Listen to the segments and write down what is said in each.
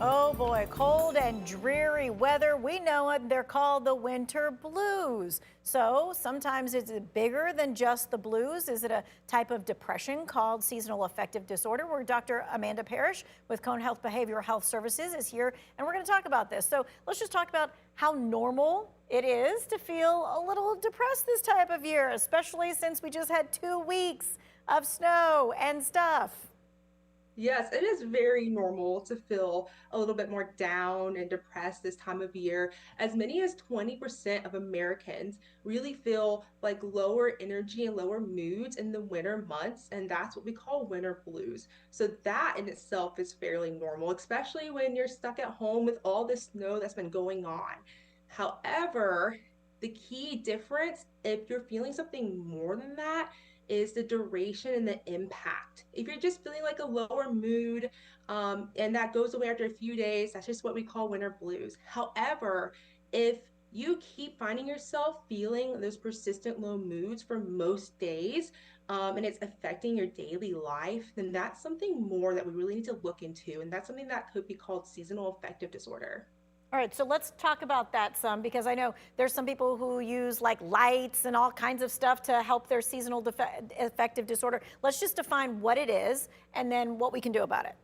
Oh boy, cold and dreary weather. We know it. They're called the winter blues. So sometimes it's bigger than just the blues. Is it a type of depression called seasonal affective disorder? Where Dr. Amanda Parrish with Cone Health Behavioral Health Services is here, and we're going to talk about this. So let's just talk about how normal it is to feel a little depressed this type of year, especially since we just had 2 weeks of snow and stuff. Yes, it is very normal to feel a little bit more down and depressed this time of year. As many as 20% of Americans really feel like lower energy and lower moods in the winter months, and that's what we call winter blues. So that in itself is fairly normal, especially when you're stuck at home with all this snow that's been going on. However, the key difference, if you're feeling something more than that, is the duration and the impact. If you're just feeling like a lower mood, and that goes away after a few days, that's just what we call winter blues. However, if you keep finding yourself feeling those persistent low moods for most days, and it's affecting your daily life, then that's something more that we really need to look into. And that's something that could be called seasonal affective disorder. All right, so let's talk about that some because I know there's some people who use like lights and all kinds of stuff to help their seasonal affective disorder. Let's just define what it is and then what we can do about it.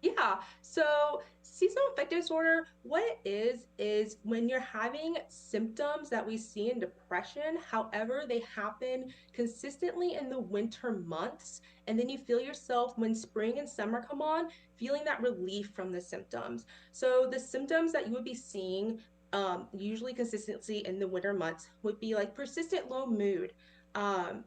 Yeah. So seasonal affective disorder, what it is when you're having symptoms that we see in depression. However, they happen consistently in the winter months. And then you feel yourself when spring and summer come on, feeling that relief from the symptoms. So the symptoms that you would be seeing, usually consistency in the winter months, would be like persistent low mood,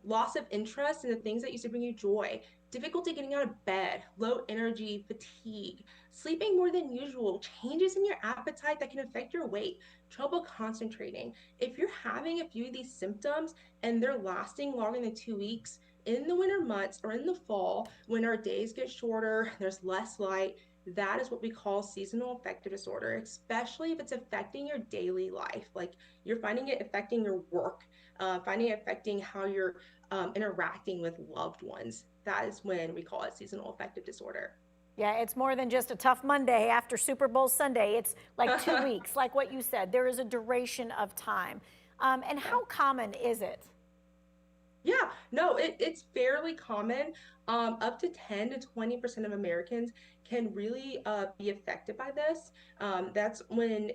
loss of interest in the things that used to bring you joy, difficulty getting out of bed, low energy, fatigue, sleeping more than usual, changes in your appetite that can affect your weight, trouble concentrating. If you're having a few of these symptoms and they're lasting longer than 2 weeks, in the winter months or in the fall, when our days get shorter, there's less light, that is what we call seasonal affective disorder, especially if it's affecting your daily life. Like you're finding it affecting your work, finding it affecting how you're interacting with loved ones. That is when we call it seasonal affective disorder. Yeah, it's more than just a tough Monday after Super Bowl Sunday. It's like 2 weeks, like what you said. There is a duration of time. And Yeah. how common is it? Yeah, no, it's fairly common. Up to 10 to 20% of Americans can really be affected by this. That's when,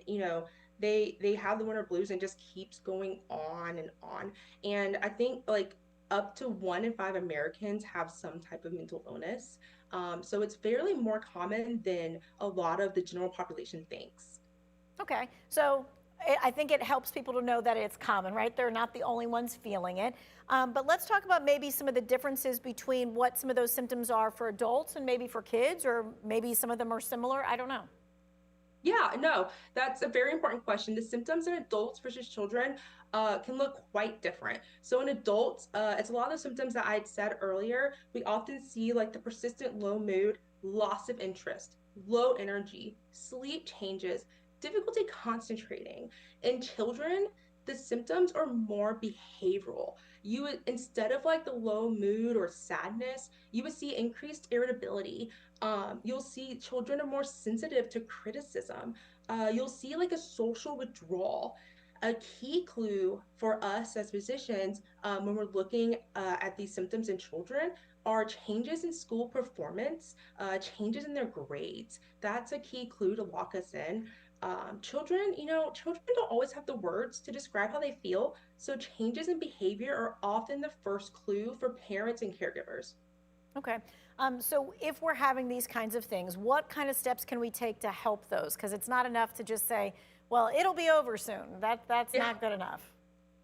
they have the winter blues and just keeps going on and on. And I think like up to 1 in 5 Americans have some type of mental illness. So it's fairly more common than a lot of the general population thinks. Okay, so I think it helps people to know that it's common, right? They're not the only ones feeling it. But let's talk about maybe some of the differences between what some of those symptoms are for adults and maybe for kids, or maybe some of them are similar. I don't know. Yeah, no, that's a very important question. The symptoms in adults versus children can look quite different. So in adults, it's a lot of the symptoms that I had said earlier. We often see like the persistent low mood, loss of interest, low energy, sleep changes, difficulty concentrating. In children, the symptoms are more behavioral. You would, instead of like the low mood or sadness, you would see increased irritability. You'll see children are more sensitive to criticism. You'll see like a social withdrawal. A key clue for us as physicians, when we're looking at these symptoms in children, are changes in school performance, changes in their grades. That's a key clue to lock us in. Children don't always have the words to describe how they feel, so changes in behavior are often the first clue for parents and caregivers. Okay. So if we're having these kinds of things, what kind of steps can we take to help those? Because it's not enough to just say, well, it'll be over soon. That's Yeah. not good enough.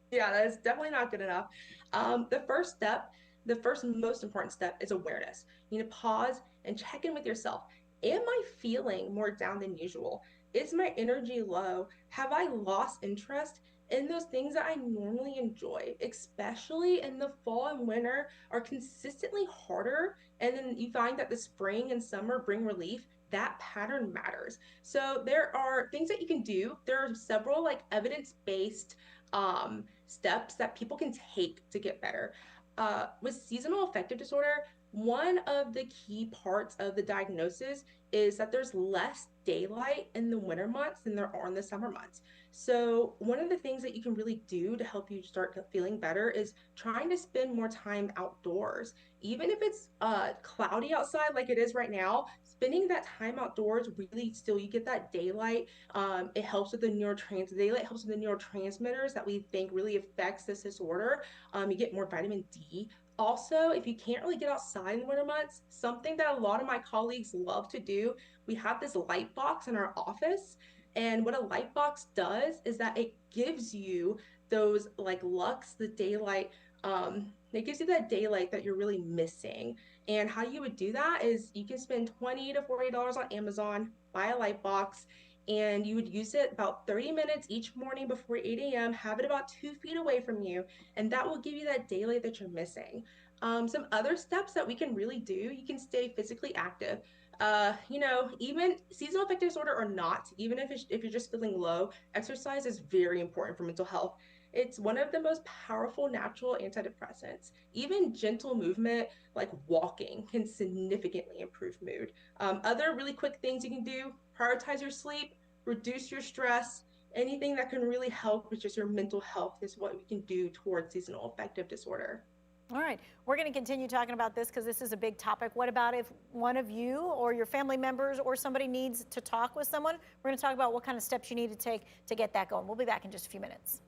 Yeah, that is definitely not good enough. The first step, the first most important step is awareness. You need to pause and check in with yourself. Am I feeling more down than usual? Is my energy low? Have I lost interest in those things that I normally enjoy, especially in the fall and winter are consistently harder? And then you find that the spring and summer bring relief. That pattern matters. So there are things that you can do. There are several like evidence-based steps that people can take to get better. With seasonal affective disorder, One of the key parts of the diagnosis is that there's less daylight in the winter months than there are in the summer months. So, one of the things that you can really do to help you start feeling better is trying to spend more time outdoors. Even if it's cloudy outside like it is right now, spending that time outdoors really still you get that daylight. It helps with the daylight helps with the neurotransmitters that we think really affects this disorder. You get more vitamin D. Also, if you can't really get outside in the winter months, something that a lot of my colleagues love to do, we have this light box in our office. And what a light box does is that it gives you those like lux, the daylight. It gives you that daylight that you're really missing. And how you would do that is you can spend $20 to $40 on Amazon, buy a light box, and you would use it about 30 minutes each morning before 8 a.m. Have it about 2 feet away from you, and that will give you that daylight that you're missing. Some other steps that we can really do, you can stay physically active. Even seasonal affective disorder or not, even if you're just feeling low, exercise is very important for mental health. It's one of the most powerful natural antidepressants. Even gentle movement, like walking, can significantly improve mood. Other really quick things you can do: prioritize your sleep, reduce your stress. Anything that can really help with just your mental health is what we can do towards seasonal affective disorder. All right, we're going to continue talking about this because this is a big topic. What about if one of you or your family members or somebody needs to talk with someone? We're going to talk about what kind of steps you need to take to get that going. We'll be back in just a few minutes.